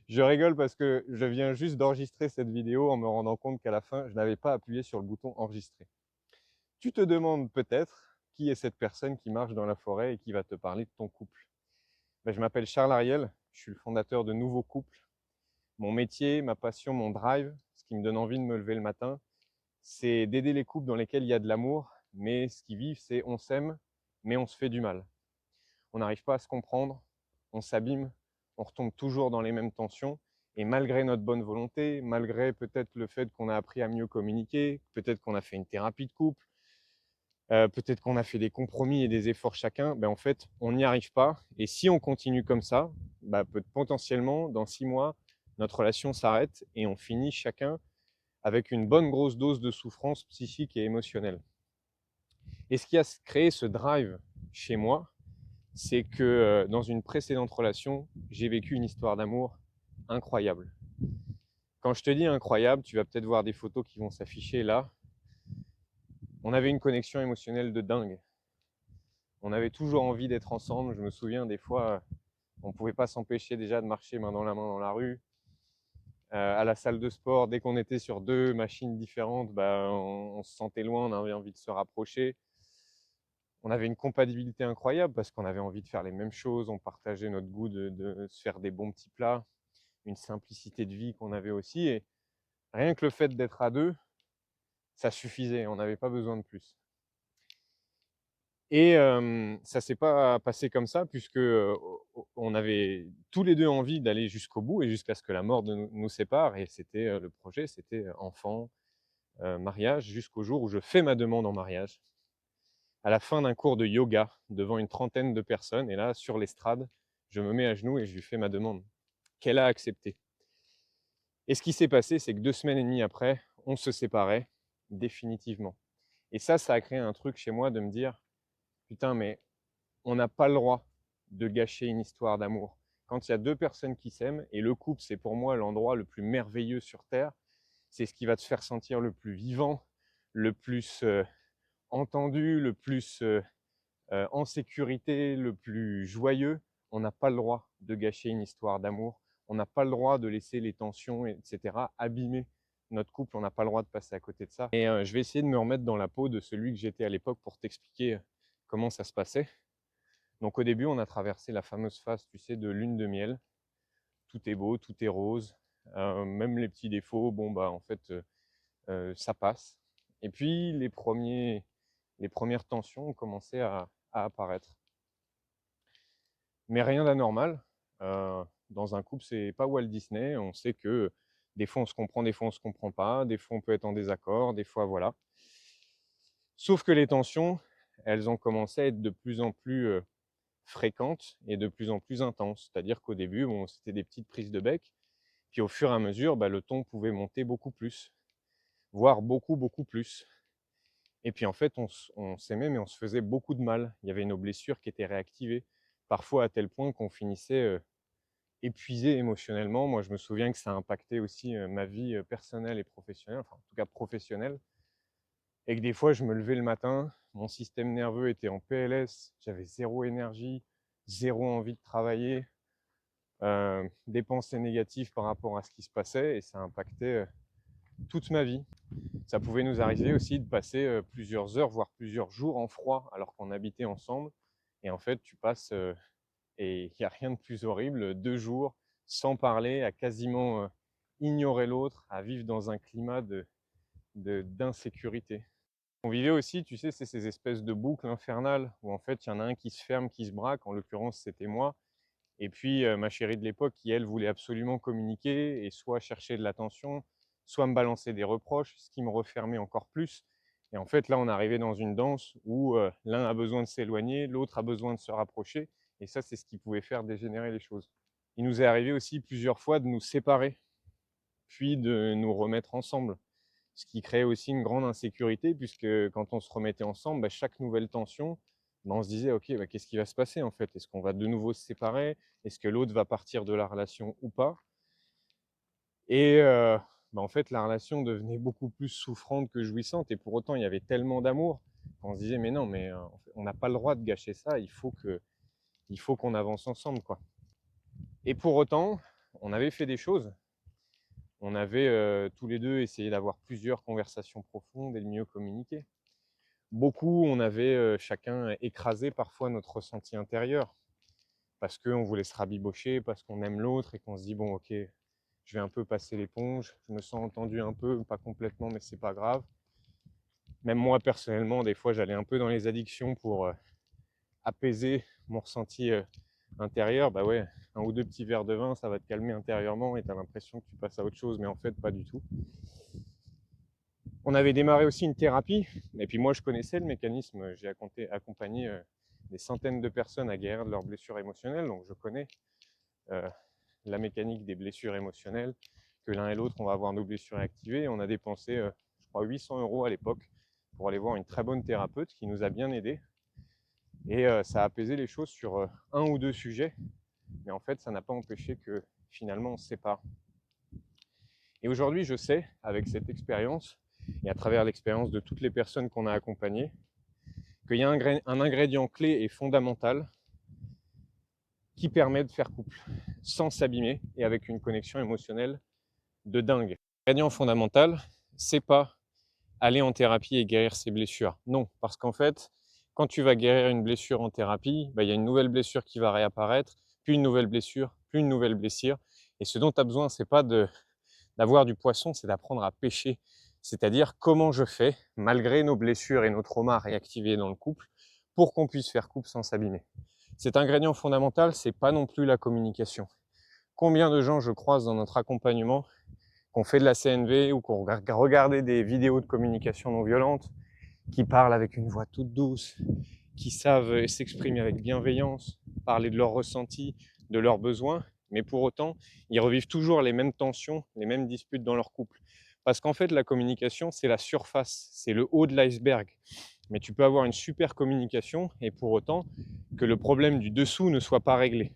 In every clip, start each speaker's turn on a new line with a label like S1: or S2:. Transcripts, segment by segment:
S1: Je rigole parce que je viens juste d'enregistrer cette vidéo en me rendant compte qu'à la fin, je n'avais pas appuyé sur le bouton enregistrer. Tu te demandes peut-être qui est cette personne qui marche dans la forêt et qui va te parler de ton couple. Ben, je m'appelle Charles Ariel, je suis le fondateur de Nouveau Couple. Mon métier, ma passion, mon drive, ce qui me donne envie de me lever le matin, c'est d'aider les couples dans lesquels il y a de l'amour, mais ce qu'ils vivent, c'est on s'aime, mais on se fait du mal. On n'arrive pas à se comprendre, on s'abîme, on retombe toujours dans les mêmes tensions. Et malgré notre bonne volonté, malgré peut-être le fait qu'on a appris à mieux communiquer, peut-être qu'on a fait une thérapie de couple, peut-être qu'on a fait des compromis et des efforts chacun, ben en fait, on n'y arrive pas. Et si on continue comme ça, ben potentiellement, dans 6 mois, notre relation s'arrête et on finit chacun avec une bonne grosse dose de souffrance psychique et émotionnelle. Et ce qui a créé ce drive chez moi, c'est que dans une précédente relation, j'ai vécu une histoire d'amour incroyable. Quand je te dis incroyable, tu vas peut-être voir des photos qui vont s'afficher là. On avait une connexion émotionnelle de dingue. On avait toujours envie d'être ensemble. Je me souviens des fois, on ne pouvait pas s'empêcher déjà de marcher main dans la main dans la rue. À la salle de sport, dès qu'on était sur deux machines différentes, bah, on se sentait loin, on avait envie de se rapprocher. On avait une compatibilité incroyable parce qu'on avait envie de faire les mêmes choses, on partageait notre goût de se faire des bons petits plats, une simplicité de vie qu'on avait aussi. Et rien que le fait d'être à deux, ça suffisait, on n'avait pas besoin de plus. Et ça s'est pas passé comme ça puisque on avait tous les deux envie d'aller jusqu'au bout et jusqu'à ce que la mort nous sépare. Et c'était le projet, c'était enfant, mariage, jusqu'au jour où je fais ma demande en mariage. À la fin d'un cours de yoga devant une trentaine de personnes. Et là, sur l'estrade, je me mets à genoux et je lui fais ma demande, qu'elle a acceptée. Et ce qui s'est passé, c'est que 2 semaines et demie après, on se séparait définitivement. Et ça a créé un truc chez moi de me dire, putain, mais on n'a pas le droit de gâcher une histoire d'amour. Quand il y a deux personnes qui s'aiment, et le couple, c'est pour moi l'endroit le plus merveilleux sur Terre, c'est ce qui va te faire sentir le plus vivant, le plus entendu, le plus en sécurité, le plus joyeux. On n'a pas le droit de gâcher une histoire d'amour. On n'a pas le droit de laisser les tensions, etc., abîmer notre couple. On n'a pas le droit de passer à côté de ça. Et je vais essayer de me remettre dans la peau de celui que j'étais à l'époque pour t'expliquer comment ça se passait. Donc au début, on a traversé la fameuse phase, tu sais, de lune de miel. Tout est beau, tout est rose. Même les petits défauts, bon, bah, en fait, ça passe. Et puis, les premières tensions ont commencé à apparaître. Mais rien d'anormal. Dans un couple, c'est pas Walt Disney. On sait que des fois, on se comprend, des fois, on se comprend pas. Des fois, on peut être en désaccord. Des fois, voilà. Sauf que les tensions, elles ont commencé à être de plus en plus fréquentes et de plus en plus intenses. C'est-à-dire qu'au début, bon, c'était des petites prises de bec. Puis au fur et à mesure, bah, le ton pouvait monter beaucoup plus, voire beaucoup, beaucoup plus. Et puis en fait, on s'aimait, mais on se faisait beaucoup de mal. Il y avait nos blessures qui étaient réactivées, parfois à tel point qu'on finissait épuisé émotionnellement. Moi, je me souviens que ça a impacté aussi ma vie personnelle et professionnelle, enfin en tout cas professionnelle. Et que des fois, je me levais le matin, mon système nerveux était en PLS, j'avais zéro énergie, zéro envie de travailler, des pensées négatives par rapport à ce qui se passait, et ça impactait toute ma vie. Ça pouvait nous arriver aussi de passer plusieurs heures, voire plusieurs jours en froid, alors qu'on habitait ensemble. Et en fait, tu passes, et il n'y a rien de plus horrible, 2 jours sans parler, à quasiment ignorer l'autre, à vivre dans un climat d'insécurité. On vivait aussi, tu sais, c'est ces espèces de boucles infernales où en fait, il y en a un qui se ferme, qui se braque. En l'occurrence, c'était moi. Et puis, ma chérie de l'époque, qui elle voulait absolument communiquer et soit chercher de l'attention, soit me balancer des reproches, ce qui me refermait encore plus. Et en fait, là, on arrivait dans une danse où l'un a besoin de s'éloigner, l'autre a besoin de se rapprocher. Et ça, c'est ce qui pouvait faire dégénérer les choses. Il nous est arrivé aussi plusieurs fois de nous séparer, puis de nous remettre ensemble. Ce qui créait aussi une grande insécurité, puisque quand on se remettait ensemble, bah, chaque nouvelle tension, bah, on se disait, ok, bah, qu'est-ce qui va se passer en fait? Est-ce qu'on va de nouveau se séparer? Est-ce que l'autre va partir de la relation ou pas? Et bah, en fait, la relation devenait beaucoup plus souffrante que jouissante, et pour autant, il y avait tellement d'amour qu'on se disait, mais non, mais en fait, on n'a pas le droit de gâcher ça, il faut qu'on avance ensemble, quoi. Et pour autant, on avait fait des choses. On avait tous les deux essayé d'avoir plusieurs conversations profondes et de mieux communiquer. Beaucoup, on avait chacun écrasé parfois notre ressenti intérieur parce qu'on voulait se rabibocher, parce qu'on aime l'autre et qu'on se dit bon ok, je vais un peu passer l'éponge, je me sens entendu un peu, pas complètement mais c'est pas grave. Même moi personnellement, des fois j'allais un peu dans les addictions pour apaiser mon ressenti intérieur. Bah ouais, un ou deux petits verres de vin, ça va te calmer intérieurement et tu as l'impression que tu passes à autre chose, mais en fait pas du tout. On avait démarré aussi une thérapie, et puis moi je connaissais le mécanisme, j'ai accompagné des centaines de personnes à guérir de leurs blessures émotionnelles, donc je connais la mécanique des blessures émotionnelles, que l'un et l'autre on va avoir nos blessures activées. On a dépensé, je crois, 800 € à l'époque pour aller voir une très bonne thérapeute qui nous a bien aidés. Et ça a apaisé les choses sur un ou deux sujets, mais en fait ça n'a pas empêché que finalement on se sépare. Et aujourd'hui je sais, avec cette expérience, et à travers l'expérience de toutes les personnes qu'on a accompagnées, qu'il y a un ingrédient clé et fondamental qui permet de faire couple sans s'abîmer et avec une connexion émotionnelle de dingue. L'ingrédient fondamental, c'est pas aller en thérapie et guérir ses blessures. Non, parce qu'en fait, quand tu vas guérir une blessure en thérapie, il y a une nouvelle blessure qui va réapparaître, puis une nouvelle blessure, puis une nouvelle blessure. Et ce dont tu as besoin, c'est pas d'avoir du poisson, c'est d'apprendre à pêcher. C'est-à-dire comment je fais, malgré nos blessures et nos traumas réactivés dans le couple, pour qu'on puisse faire couple sans s'abîmer. Cet ingrédient fondamental, c'est pas non plus la communication. Combien de gens je croise dans notre accompagnement qu'on fait de la CNV ou qu'on regardait des vidéos de communication non violente, qui parlent avec une voix toute douce, qui savent s'exprimer avec bienveillance, parler de leurs ressentis, de leurs besoins, mais pour autant, ils revivent toujours les mêmes tensions, les mêmes disputes dans leur couple. Parce qu'en fait, la communication, c'est la surface, c'est le haut de l'iceberg. Mais tu peux avoir une super communication et pour autant que le problème du dessous ne soit pas réglé.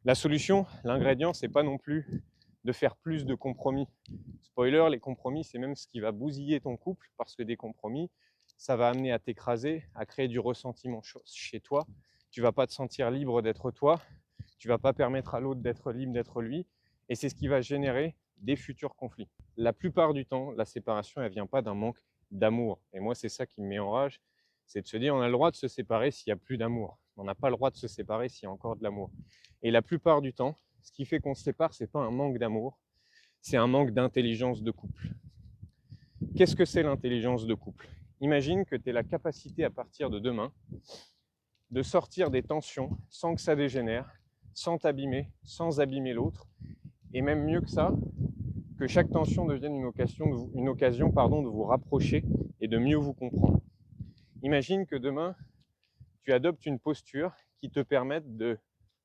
S1: La solution, l'ingrédient, c'est pas non plus de faire plus de compromis. Spoiler, les compromis, c'est même ce qui va bousiller ton couple parce que des compromis, ça va amener à t'écraser, à créer du ressentiment chez toi. Tu vas pas te sentir libre d'être toi, tu vas pas permettre à l'autre d'être libre d'être lui, et c'est ce qui va générer des futurs conflits. La plupart du temps, la séparation, elle vient pas d'un manque d'amour. Et moi, c'est ça qui me met en rage, c'est de se dire on a le droit de se séparer s'il n'y a plus d'amour. On n'a pas le droit de se séparer s'il y a encore de l'amour. Et la plupart du temps, ce qui fait qu'on se sépare, c'est pas un manque d'amour, c'est un manque d'intelligence de couple. Qu'est-ce que c'est l'intelligence de couple? Imagine que tu aies la capacité à partir de demain de sortir des tensions sans que ça dégénère, sans t'abîmer, sans abîmer l'autre, et même mieux que ça, que chaque tension devienne une occasion de vous rapprocher et de mieux vous comprendre. Imagine que demain, tu adoptes une posture qui te permette de,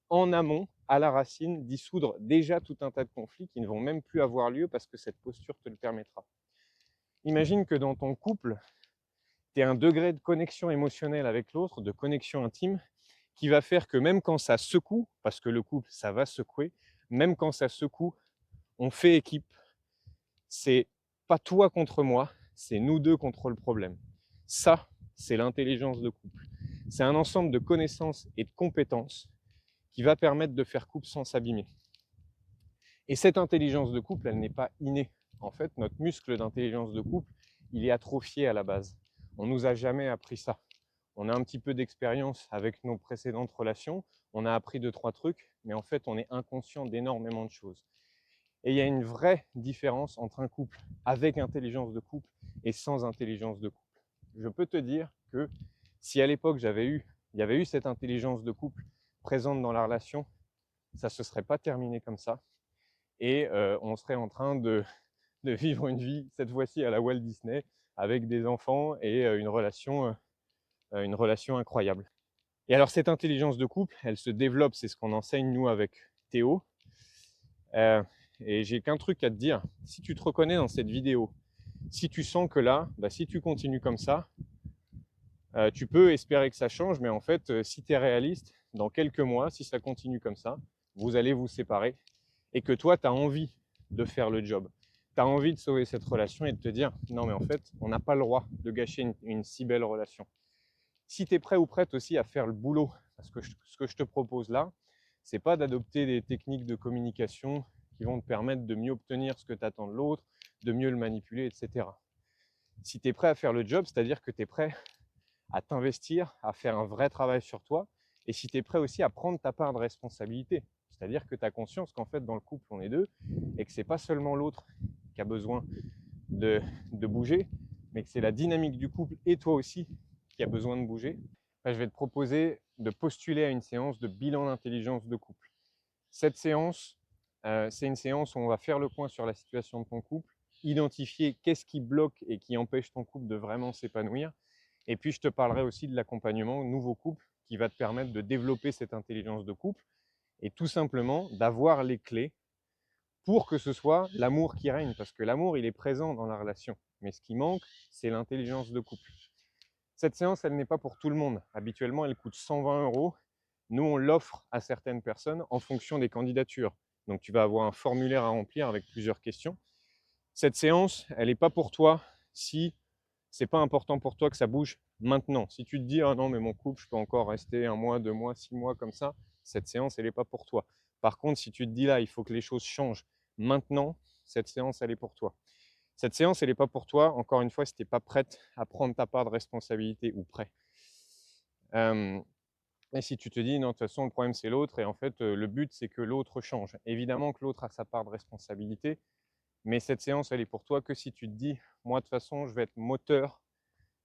S1: en amont, à la racine, dissoudre déjà tout un tas de conflits qui ne vont même plus avoir lieu parce que cette posture te le permettra. Imagine que dans ton couple, tu aies un degré de connexion émotionnelle avec l'autre, de connexion intime, qui va faire que même quand ça secoue, parce que le couple, ça va secouer, même quand ça secoue, on fait équipe. C'est pas toi contre moi, c'est nous deux contre le problème. Ça, c'est l'intelligence de couple. C'est un ensemble de connaissances et de compétences qui va permettre de faire couple sans s'abîmer. Et cette intelligence de couple, elle n'est pas innée. En fait, notre muscle d'intelligence de couple, il est atrophié à la base. On ne nous a jamais appris ça. On a un petit peu d'expérience avec nos précédentes relations, on a appris 2-3 trucs, mais en fait, on est inconscient d'énormément de choses. Et il y a une vraie différence entre un couple avec intelligence de couple et sans intelligence de couple. Je peux te dire que si à l'époque il y avait eu cette intelligence de couple présente dans la relation, ça ne se serait pas terminé comme ça. Et on serait en train de vivre une vie, cette fois-ci à la Walt Disney, avec des enfants et une relation incroyable. Et alors cette intelligence de couple, elle se développe, c'est ce qu'on enseigne nous avec Théo. Et j'ai qu'un truc à te dire, si tu te reconnais dans cette vidéo, si tu sens que là, si tu continues comme ça, tu peux espérer que ça change, mais en fait, si tu es réaliste, dans quelques mois, si ça continue comme ça, vous allez vous séparer et que toi, tu as envie de faire le job. Tu as envie de sauver cette relation et de te dire, non mais en fait, on n'a pas le droit de gâcher une si belle relation. Si tu es prêt ou prête aussi à faire le boulot, parce que ce que je te propose là, c'est pas d'adopter des techniques de communication qui vont te permettre de mieux obtenir ce que tu attends de l'autre, de mieux le manipuler, etc. Si tu es prêt à faire le job, c'est-à-dire que tu es prêt à t'investir, à faire un vrai travail sur toi, et si tu es prêt aussi à prendre ta part de responsabilité, c'est-à-dire que tu as conscience qu'en fait dans le couple on est deux, et que c'est pas seulement l'autre qui a besoin de, de bouger, mais que c'est la dynamique du couple et toi aussi qui a besoin de bouger, je vais te proposer de postuler à une séance de bilan d'intelligence de couple. Cette séance, c'est une séance où on va faire le point sur la situation de ton couple, identifier qu'est-ce qui bloque et qui empêche ton couple de vraiment s'épanouir. Et puis, je te parlerai aussi de l'accompagnement nouveau couple qui va te permettre de développer cette intelligence de couple et tout simplement d'avoir les clés pour que ce soit l'amour qui règne. Parce que l'amour, il est présent dans la relation. Mais ce qui manque, c'est l'intelligence de couple. Cette séance, elle n'est pas pour tout le monde. Habituellement, elle coûte 120 €. Nous, on l'offre à certaines personnes en fonction des candidatures. Donc, tu vas avoir un formulaire à remplir avec plusieurs questions. Cette séance, elle n'est pas pour toi si c'est pas important pour toi que ça bouge maintenant. Si tu te dis, ah non, mais mon couple, je peux encore rester 1 mois, 2 mois, 6 mois comme ça, cette séance, elle n'est pas pour toi. Par contre, si tu te dis là, il faut que les choses changent maintenant, cette séance, elle est pour toi. Cette séance, elle n'est pas pour toi, encore une fois, si tu n'es pas prête à prendre ta part de responsabilité ou prêt. Et si tu te dis, non, de toute façon, le problème, c'est l'autre, et en fait, le but, c'est que l'autre change. Évidemment que l'autre a sa part de responsabilité, mais cette séance, elle est pour toi que si tu te dis, moi, de toute façon, je vais être moteur,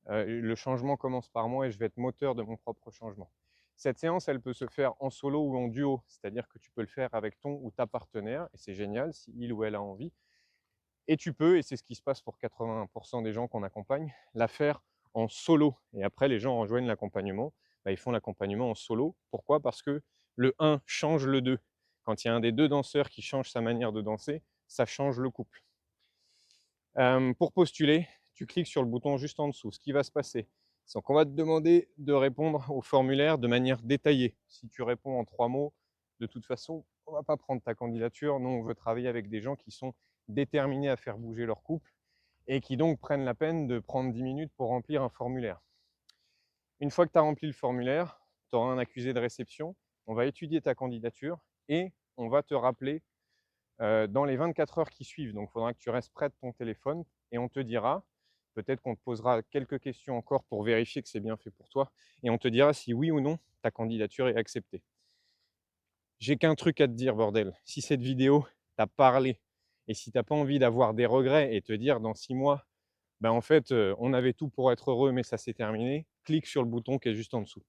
S1: le changement commence par moi et je vais être moteur de mon propre changement. Cette séance, elle peut se faire en solo ou en duo, c'est-à-dire que tu peux le faire avec ton ou ta partenaire, et c'est génial si il ou elle a envie. Et tu peux, et c'est ce qui se passe pour 80% des gens qu'on accompagne, la faire en solo. Et après, les gens rejoignent l'accompagnement. Ils font l'accompagnement en solo. Pourquoi? Parce que le 1 change le 2. Quand il y a un des deux danseurs qui change sa manière de danser, ça change le couple. Pour postuler, tu cliques sur le bouton juste en dessous. Ce qui va se passer, c'est qu'on va te demander de répondre au formulaire de manière détaillée. Si tu réponds en 3 mots, de toute façon, on ne va pas prendre ta candidature. Nous, on veut travailler avec des gens qui sont déterminés à faire bouger leur couple et qui donc prennent la peine de prendre 10 minutes pour remplir un formulaire. Une fois que tu as rempli le formulaire, tu auras un accusé de réception. On va étudier ta candidature et on va te rappeler dans les 24 heures qui suivent. Donc, il faudra que tu restes près de ton téléphone et on te dira, peut-être qu'on te posera quelques questions encore pour vérifier que c'est bien fait pour toi, et on te dira si oui ou non ta candidature est acceptée. J'ai qu'un truc à te dire, bordel. Si cette vidéo t'a parlé et si tu n'as pas envie d'avoir des regrets et te dire dans 6 mois, en fait, on avait tout pour être heureux, mais ça s'est terminé, clique sur le bouton qui est juste en dessous.